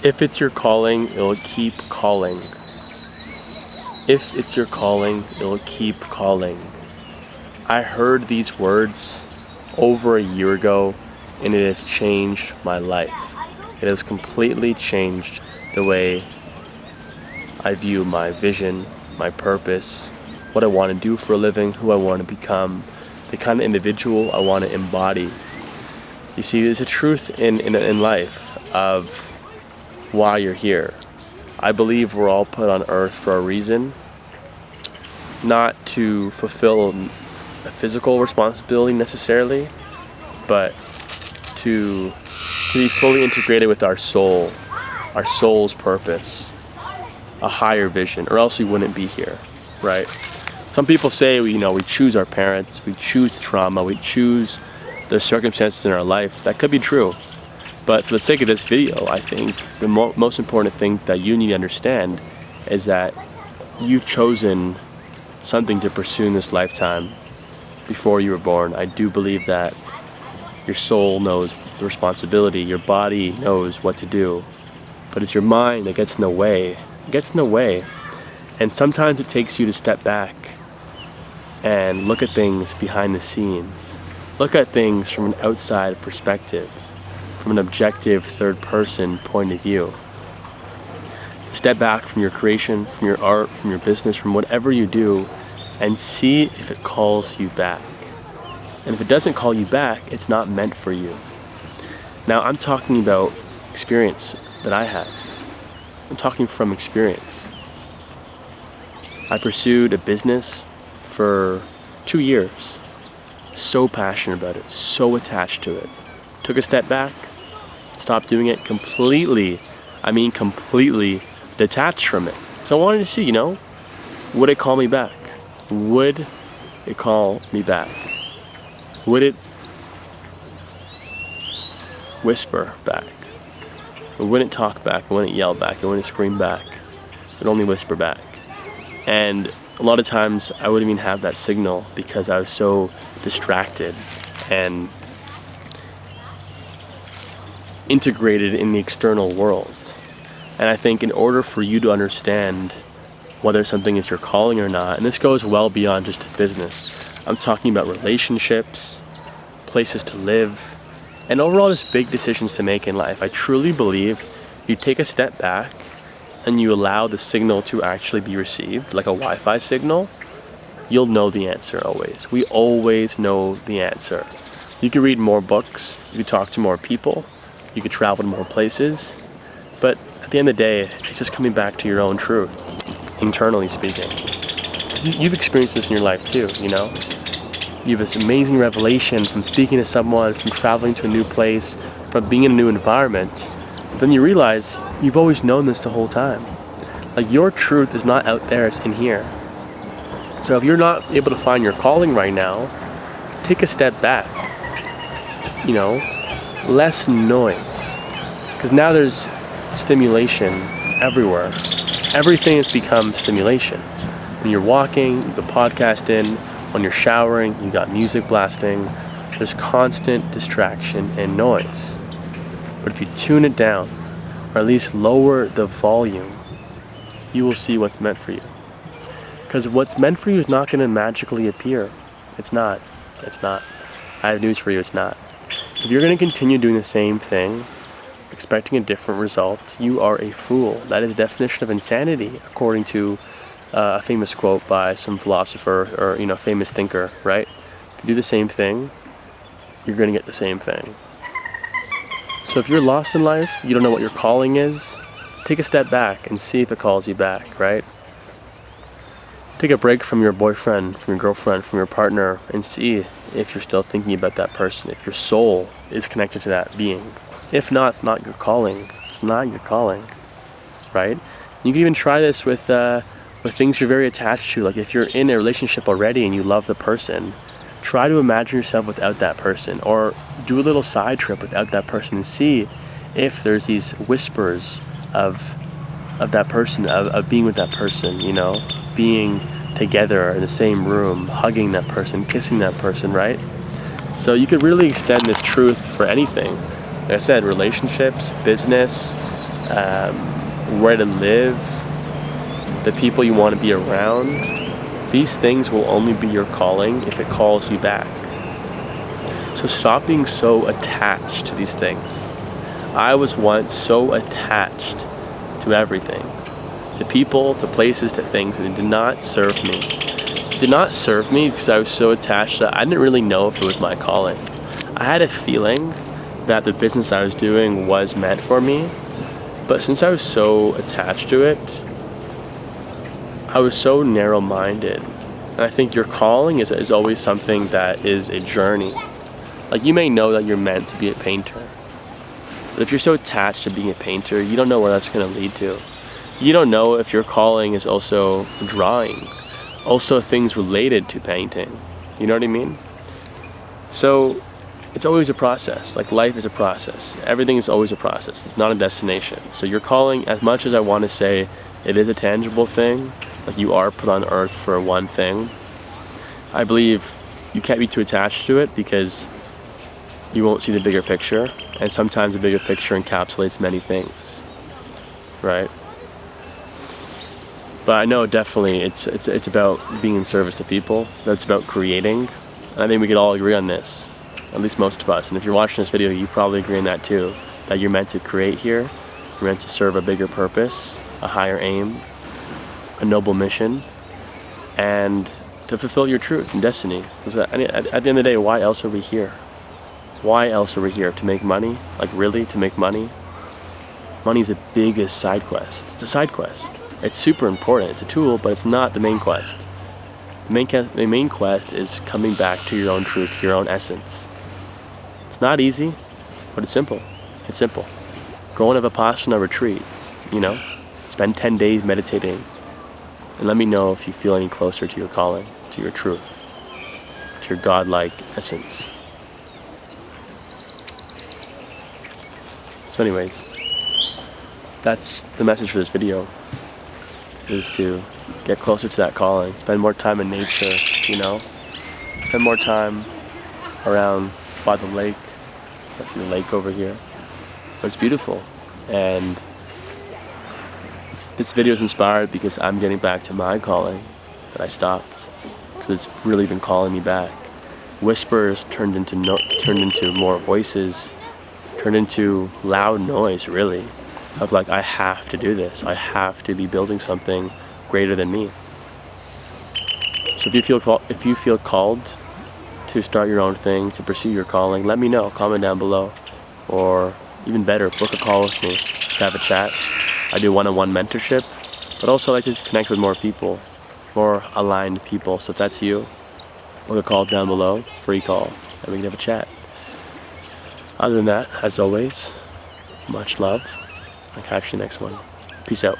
If it's your calling, it'll keep calling. If it's your calling, it'll keep calling. I heard these words over a year ago, and it has changed my life. It has completely changed the way I view my vision, my purpose, what I want to do for a living, who I want to become, the kind of individual I want to embody. You see, there's a truth in life of why you're here. I believe we're all put on earth for a reason, not to fulfill a physical responsibility necessarily, but to be fully integrated with our soul, our soul's purpose, a higher vision, or else we wouldn't be here, right? Some people say we choose our parents, we choose trauma, we choose the circumstances in our life. That could be true. But for the sake of this video, I think the most important thing that you need to understand is that you've chosen something to pursue in this lifetime before you were born. I do believe that your soul knows the responsibility, your body knows what to do, but it's your mind that gets in the way. It gets in the way. And sometimes it takes you to step back and look at things behind the scenes. Look at things from an outside perspective, from an objective third person point of view. Step back from your creation, from your art, from your business, from whatever you do, and see if it calls you back. And if it doesn't call you back, it's not meant for you. Now, I'm talking about experience that I have. I'm talking from experience. I pursued a business for 2 years. So passionate about it, so attached to it. Took a step back, stopped doing it completely detached from it. So I wanted to see, would it call me back? Would it call me back? Would it whisper back? It wouldn't talk back, it wouldn't yell back, it wouldn't scream back. It would only whisper back. And a lot of times I wouldn't even have that signal because I was so distracted and integrated in the external world. And I think in order for you to understand whether something is your calling or not, and this goes well beyond just business, I'm talking about relationships, places to live, and overall just big decisions to make in life. I truly believe if you take a step back and you allow the signal to actually be received, like a Wi-Fi signal, you'll know the answer always. We always know the answer. You can read more books, you can talk to more people, you can travel to more places, but at the end of the day, it's just coming back to your own truth, internally speaking. You've experienced this in your life too, You have this amazing revelation from speaking to someone, from traveling to a new place, from being in a new environment. Then you realize you've always known this the whole time. Like, your truth is not out there, it's in here. So if you're not able to find your calling right now, take a step back. Less noise. Because now there's stimulation everywhere. Everything has become stimulation. When you're walking, you have the podcast in. When you're showering, you got music blasting. There's constant distraction and noise. But if you tune it down, or at least lower the volume, you will see what's meant for you. Because what's meant for you is not going to magically appear. It's not. I have news for you, it's not. If you're going to continue doing the same thing, expecting a different result, you are a fool. That is the definition of insanity, according to a famous quote by some philosopher or famous thinker, right? If you do the same thing, you're going to get the same thing. So if you're lost in life, you don't know what your calling is, take a step back and see if it calls you back, right? Take a break from your boyfriend, from your girlfriend, from your partner, and see if you're still thinking about that person, if your soul is connected to that being. If not, it's not your calling. It's not your calling, right? You can even try this with things you're very attached to. Like if you're in a relationship already and you love the person, try to imagine yourself without that person, or do a little side trip without that person and see if there's these whispers of that person, of being with that person, being together in the same room, hugging that person, kissing that person, right? So you could really extend this truth for anything. Like I said, relationships, business, where to live, the people you want to be around. These things will only be your calling if it calls you back. So stop being so attached to these things. I was once so attached to everything, to people, to places, to things, and it did not serve me. It did not serve me because I was so attached that I didn't really know if it was my calling. I had a feeling that the business I was doing was meant for me, but since I was so attached to it, I was so narrow-minded. And I think your calling is always something that is a journey. Like, you may know that you're meant to be a painter, but if you're so attached to being a painter, you don't know where that's going to lead to. You don't know if your calling is also drawing, also things related to painting. You know what I mean? So it's always a process. Like, life is a process. Everything is always a process. It's not a destination. So your calling, as much as I want to say it is a tangible thing, like you are put on earth for one thing, I believe you can't be too attached to it because you won't see the bigger picture, and sometimes the bigger picture encapsulates many things, right? But I know definitely it's about being in service to people. It's about creating, and I think we could all agree on this, at least most of us. And if you're watching this video, you probably agree on that too, that you're meant to create here, you're meant to serve a bigger purpose, a higher aim, a noble mission, and to fulfill your truth and destiny. Because at the end of the day, why else are we here? Why else are we here? To make money? Like, really? To make money? Money's the biggest side quest. It's a side quest. It's super important. It's a tool, but it's not the main quest. The main quest is coming back to your own truth, to your own essence. It's not easy, but it's simple. It's simple. Go on a Vipassana retreat, spend 10 days meditating, and let me know if you feel any closer to your calling, to your truth, to your godlike essence. So anyways, that's the message for this video, is to get closer to that calling, spend more time in nature, spend more time around by the lake. That's the lake over here. It's beautiful, and this video is inspired because I'm getting back to my calling that I stopped, because it's really been calling me back. Whispers turned into more voices, turned into loud noise, really, of like, I have to do this. I have to be building something greater than me. So if you feel called to start your own thing, to pursue your calling, let me know. Comment down below, or even better, book a call with me to have a chat. I do one-on-one mentorship, but also I like to connect with more people, more aligned people. So if that's you, book a call down below, free call, and we can have a chat. Other than that, as always, much love. I'll catch you next one. Peace out.